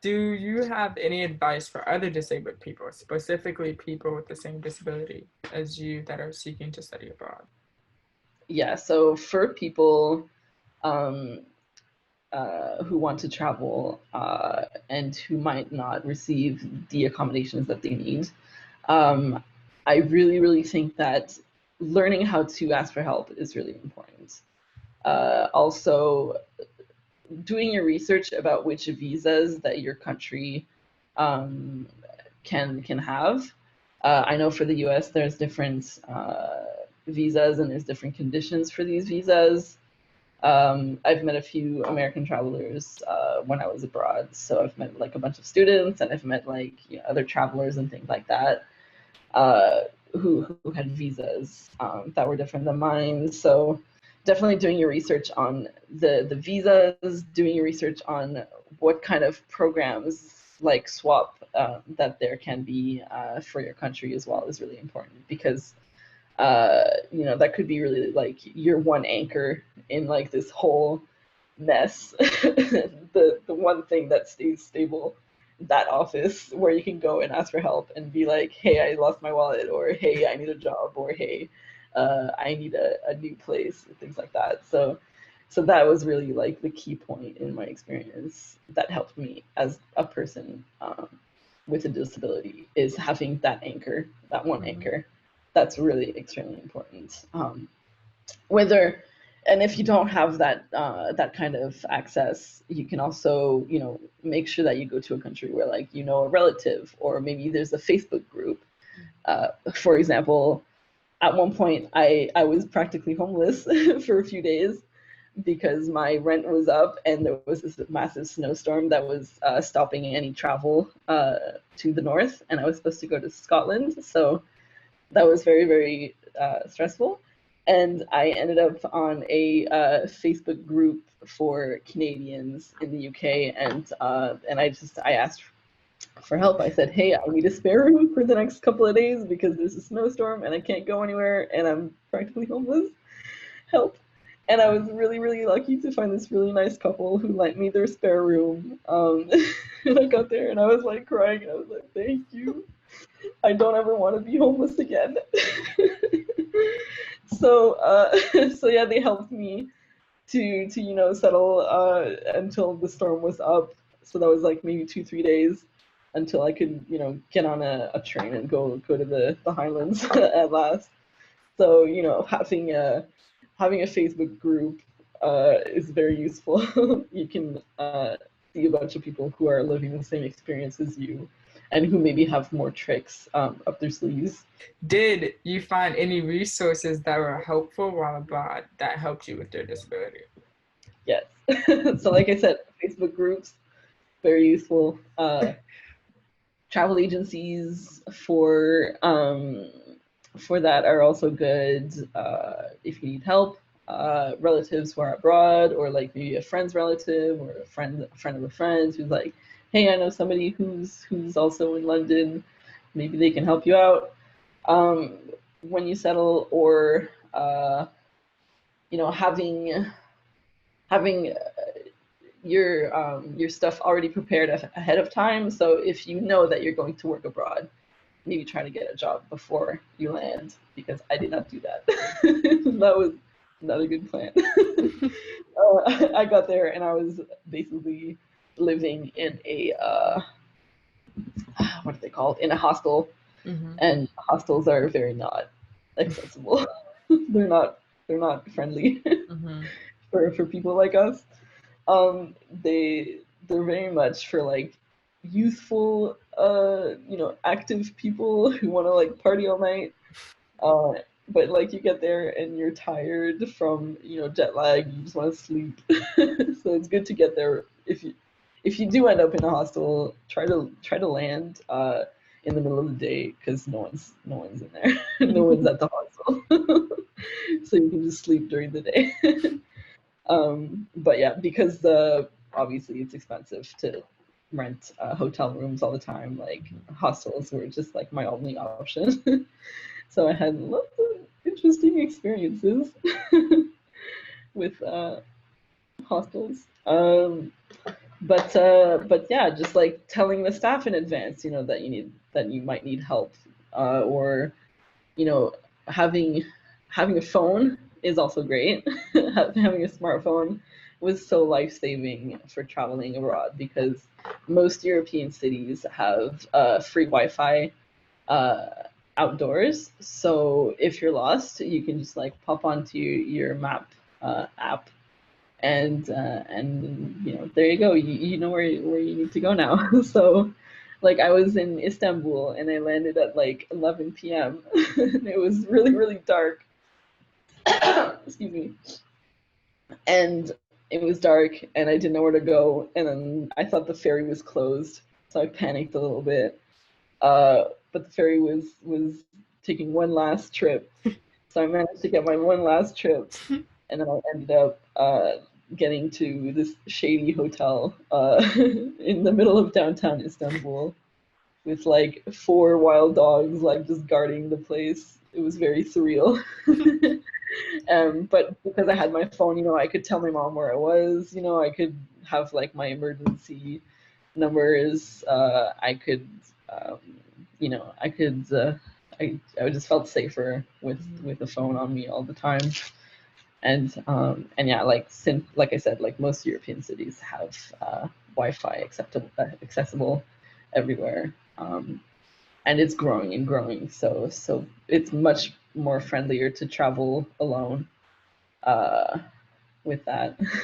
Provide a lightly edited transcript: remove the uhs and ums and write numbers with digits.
Do you have any advice for other disabled people, specifically people with the same disability as you that are seeking to study abroad? Yeah, so for people um, who want to travel and who might not receive the accommodations that they need, um, I really, really think that learning how to ask for help is really important. Also, doing your research about which visas that your country um, can have. I know for the U.S. there's different visas and there's different conditions for these visas. I've met a few American travelers when I was abroad, so I've met like a bunch of students and I've met like other travelers and things like that uh, who had visas that were different than mine. So definitely doing your research on the visas, doing your research on what kind of programs like swap that there can be for your country as well is really important because that could be really like your one anchor in like this whole mess. The one thing that stays stable, that office where you can go and ask for help and be like, hey, I lost my wallet, or hey, I need a job, or hey, I need a new place, things like that. So that was really like the key point in my experience that helped me as a person with a disability is having that anchor, that one anchor. That's really extremely important. Whether and if you don't have that kind of access, you can also make sure that you go to a country where like a relative, or maybe there's a Facebook group. For example, at one point I was practically homeless for a few days because my rent was up and there was this massive snowstorm that was stopping any travel to the north, and I was supposed to go to Scotland, so that was very, very stressful. And I ended up on a Facebook group for Canadians in the UK, and I asked for help. I said, "Hey, I need a spare room for the next couple of days because there's a snowstorm and I can't go anywhere and I'm practically homeless. Help!" And I was really, really lucky to find this really nice couple who lent me their spare room. And I got there and I was like crying and I was like, "Thank you. I don't ever want to be homeless again." So yeah, they helped me to settle until the storm was up. So that was like maybe 2 3 days until I could get on a train and go to the Highlands at last. So having a Facebook group is very useful. You can see a bunch of people who are living the same experience as you and who maybe have more tricks up their sleeves. Did you find any resources that were helpful while abroad that helped you with your disability? Yes. So like I said, Facebook groups, very useful. Travel agencies for that are also good if you need help. Relatives who are abroad, or like maybe a friend's relative or a friend of a friend who's like, hey, I know somebody who's also in London, maybe they can help you out when you settle, or having your stuff already prepared ahead of time. So if you know that you're going to work abroad, maybe try to get a job before you land, because I did not do that. That was not a good plan. I got there and I was basically living in a what are they called, in a hostel, and hostels are very not accessible. they're not friendly for people like us. They're very much for like youthful, active people who want to like party all night. But like you get there and you're tired from jet lag, you just want to sleep. So it's good to get there. If you do end up in a hostel, try to land in the middle of the day, because no one's in there. No one's at the hostel, so you can just sleep during the day. But yeah, because obviously it's expensive to rent hotel rooms all the time. Like hostels were just like my only option. So I had lots of interesting experiences with hostels. But yeah, just like telling the staff in advance, you know, that you might need help, or you know, having having a phone is also great. Having a smartphone was so life-saving for traveling abroad because most European cities have free Wi-Fi uh, outdoors. So if you're lost, you can just like pop onto your map app, and you know, there you go. You know where you need to go now. So like I was in Istanbul and I landed at like 11 p.m. It was really really dark. Excuse me. And it was dark and I didn't know where to go, and then I thought the ferry was closed, so I panicked a little bit. But the ferry was taking one last trip, so I managed to get my one last trip, and then I ended up getting to this shady hotel in the middle of downtown Istanbul with like four wild dogs like just guarding the place. It was very surreal. But because I had my phone, you know, I could tell my mom where I was. You know, I could have like my emergency numbers. I could, um, you know, I could. I just felt safer with the phone on me all the time. And yeah, like I said, like most European cities have Wi-Fi accessible everywhere. And it's growing and growing. So it's much more friendlier to travel alone uh, with that.